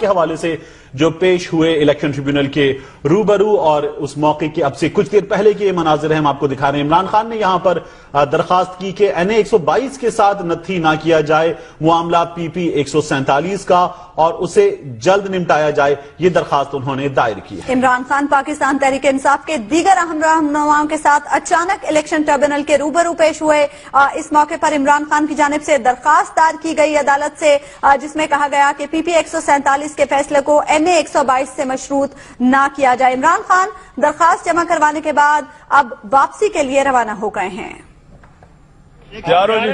کے حوالے سے جو پیش ہوئے الیکشن ٹریبیونل کے روبرو، اور اس موقع کے اب سے کچھ دیر پہلے کے یہ مناظر ہیں ہم آپ کو دکھا رہے ہیں۔ عمران خان نے یہاں پر درخواست کی کہ این اے 122 کے ساتھ نتھی نہ کیا جائے معاملہ پی پی 147 کا اور اسے جلد نمٹایا جائے، یہ درخواست انہوں نے دائر کی ہے۔ عمران خان پاکستان تحریک انصاف کے دیگر اہم رہنماؤں کے ساتھ اچانک الیکشن ٹریبیونل کے روبرو پیش ہوئے۔ اس موقع پر عمران خان کی جانب سے درخواست دائر کی گئی عدالت سے، جس میں کہا گیا کہ پی پی 147 کے فیصلے کو این اے 122 سے مشروط نہ کیا جائے۔ عمران خان درخواست جمع کروانے کے بعد اب واپسی کے لیے روانہ ہو گئے ہیں۔ تیار ہو جی؟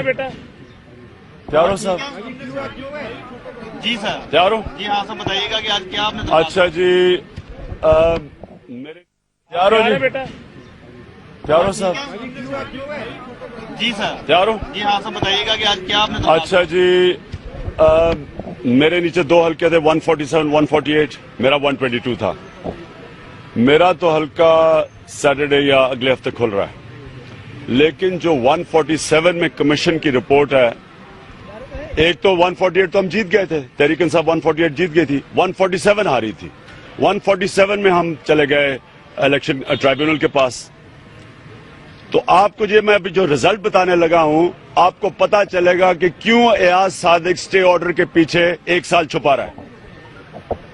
تیار ہو صاحب؟ جی سر تیار ہو؟ جی ہاں سر، بتائیے گا کہ آج کیا آپ نے اچھا جی، میرے تیار ہو جی؟ تیار ہو صاحب؟ جی سر تیار ہو؟ جی ہاں سر، بتائیے گا کہ آج کیا آپ نے اچھا جی، میرے نیچے دو حلقے تھے، 147 148، میرا 122 تھا۔ میرا تو حلقہ سیٹرڈے یا اگلے ہفتے کھل رہا ہے، لیکن جو 147 میں کمیشن کی رپورٹ ہے، ایک تو 148 تو ہم جیت گئے تھے، تحریک انصاف 148 جیت گئی تھی، 147 ہاری تھی۔ 147 میں ہم چلے گئے الیکشن ٹرائیبیونل کے پاس۔ تو آپ کو یہ میں ابھی جو رزلٹ بتانے لگا ہوں، آپ کو پتا چلے گا کہ کیوں ایاز صادق سٹے آرڈر کے پیچھے 1 سال چھپا رہا ہے۔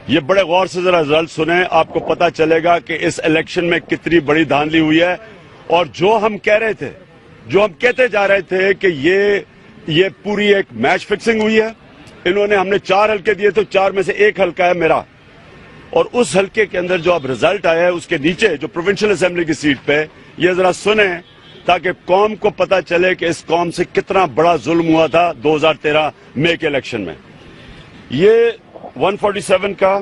یہ بڑے غور سے ذرا رزلٹ سنیں، آپ کو پتا چلے گا کہ اس الیکشن میں کتنی بڑی دھاندلی ہوئی ہے، اور جو ہم کہہ رہے تھے، جو ہم کہتے جا رہے تھے کہ یہ پوری ایک میچ فکسنگ ہوئی ہے۔ انہوں نے، ہم نے 4 حلقے دیے تو 4 میں سے 1 حلقہ ہے میرا، اور اس حلقے کے اندر جو اب رزلٹ آیا ہے اس کے نیچے جو پروونشل اسمبلی کی سیٹ پہ، یہ ذرا سنیں تاکہ قوم کو پتا چلے کہ اس قوم سے کتنا بڑا ظلم ہوا تھا 2013 مئی کے الیکشن میں۔ یہ 147 کا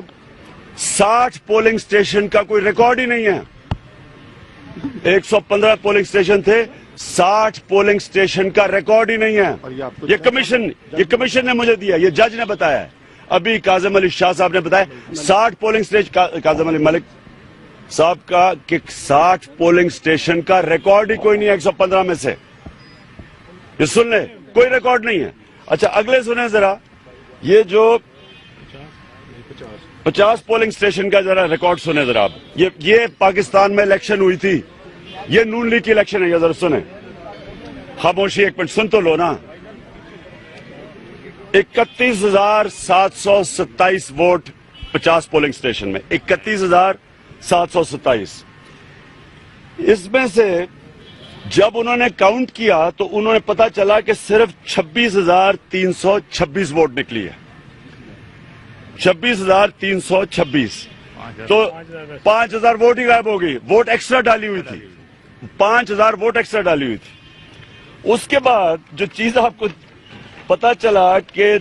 60 پولنگ سٹیشن کا کوئی ریکارڈ ہی نہیں ہے۔ 115 پولنگ سٹیشن تھے، 60 پولنگ سٹیشن کا ریکارڈ ہی نہیں ہے۔ یہ کمیشن نے مجھے دیا، یہ جج نے بتایا ہے۔ ابھی کاظم علی شاہ صاحب نے بتایا 60 پولنگ سٹیشن، کاظم علی ملک صاحب کا کہ 60 پولنگ سٹیشن کا ریکارڈ ہی کوئی نہیں ہے 115 میں سے۔ یہ سن لیں، کوئی ریکارڈ نہیں ہے۔ اچھا اگلے سنیں ذرا، یہ جو 50 پولنگ سٹیشن کا ذرا ریکارڈ سنیں ذرا آپ۔ یہ پاکستان میں الیکشن ہوئی تھی، یہ نون لیگ کی الیکشن ہے، یہ ذرا سنیں۔ خاموشی ایک منٹ سن تو لو نا۔ 31,727 ووٹ 50 پولنگ سٹیشن میں، 31,727۔ اس میں سے جب انہوں نے کاؤنٹ کیا تو انہوں نے پتا چلا کہ صرف 26,326 ووٹ نکلی ہے۔ 26,326، تو 5,000 ووٹ ہی غائب ہو گئی، ووٹ ایکسٹرا ڈالی ہوئی تھی، 5,000 ووٹ ایکسٹرا ڈالی ہوئی تھی۔ اس کے بعد جو چیز آپ کو پتا چلا کہ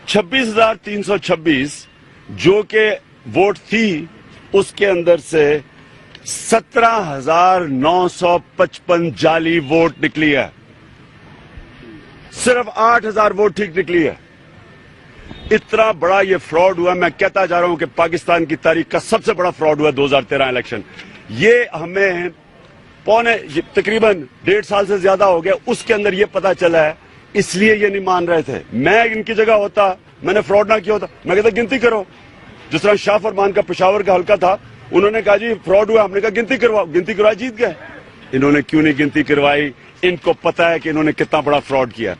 26,326 جو کہ ووٹ تھی، اس کے اندر سے 17,955 جعلی ووٹ نکلی ہے، صرف 8,000 ووٹ ٹھیک نکلی ہے۔ اتنا بڑا یہ فراڈ ہوا، میں کہتا جا رہا ہوں کہ پاکستان کی تاریخ کا سب سے بڑا فراڈ ہوا 2013 الیکشن۔ یہ ہمیں تقریباً 1.5 سال سے زیادہ ہو گیا، اس کے اندر یہ پتا چلا ہے، اس لیے یہ نہیں مان رہے تھے۔ میں ان کی جگہ ہوتا، میں نے فراڈ نہ کیا ہوتا، میں کہتا گنتی کرو۔ جس طرح شاہ فرمان کا پشاور کا حلقہ تھا، انہوں نے کہا جی فراڈ ہوا، ہم نے کہا گنتی کرواؤ، گنتی کروائی، جیت گئے۔ انہوں نے کیوں نہیں گنتی کروائی؟ ان کو پتا ہے کہ انہوں نے کتنا بڑا فراڈ کیا۔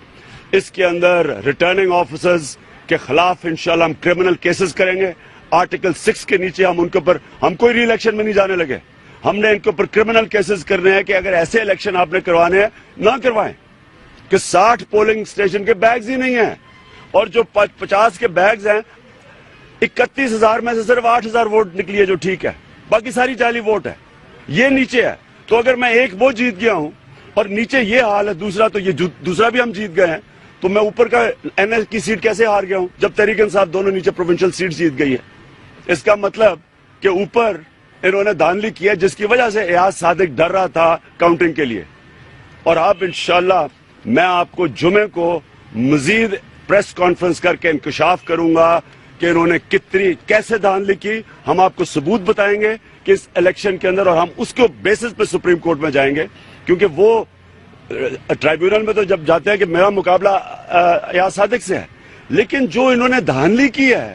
اس کے اندر ریٹرننگ آفیسرز کے خلاف انشاءاللہ ہم کرمنل کیسز کریں گے۔ آرٹیکل 6 کے نیچے ہم ان کے اوپر، ہم کوئی ری الیکشن میں نہیں جانے لگے، ہم نے ان کے اوپر کرمنل کیسز کرنے ہیں کہ اگر ایسے الیکشن آپ نے کروانے ہیں نہ کروائیں، کہ 60 پولنگ سٹیشن کے بیگز ہی نہیں ہیں، اور جو 50 کے بیگز ہیں، 31,000 میں سے صرف 8,000 ووٹ نکلی ہے جو ٹھیک ہے، باقی ساری جعلی ووٹ ہے۔ یہ نیچے ہے، تو اگر میں ایک وہ جیت گیا ہوں اور نیچے یہ حال ہے، دوسرا تو یہ دوسرا بھی ہم جیت گئے ہیں، تو میں اوپر کا این ایس کی سیٹ کیسے ہار گیا ہوں جب تحریک انصاف دونوں نیچے پروونشل سیٹ جیت گئی ہے؟ اس کا مطلب کہ اوپر انہوں نے دھاندلی کی ہے، جس کی وجہ سے ایاز صادق ڈر رہا تھا کاؤنٹنگ کے لیے۔ اور اب انشاءاللہ میں آپ کو جمعے کو مزید پریس کانفرنس کر کے انکشاف کروں گا کہ انہوں نے کیسے دھاندلی کی۔ ہم آپ کو ثبوت بتائیں گے کہ اس الیکشن کے اندر، اور ہم اس کو بیسس پہ سپریم کورٹ میں جائیں گے، کیونکہ وہ ٹرائیبیونل میں تو جب جاتے ہیں کہ میرا مقابلہ ایاز صادق سے ہے، لیکن جو انہوں نے دھاندلی کی ہے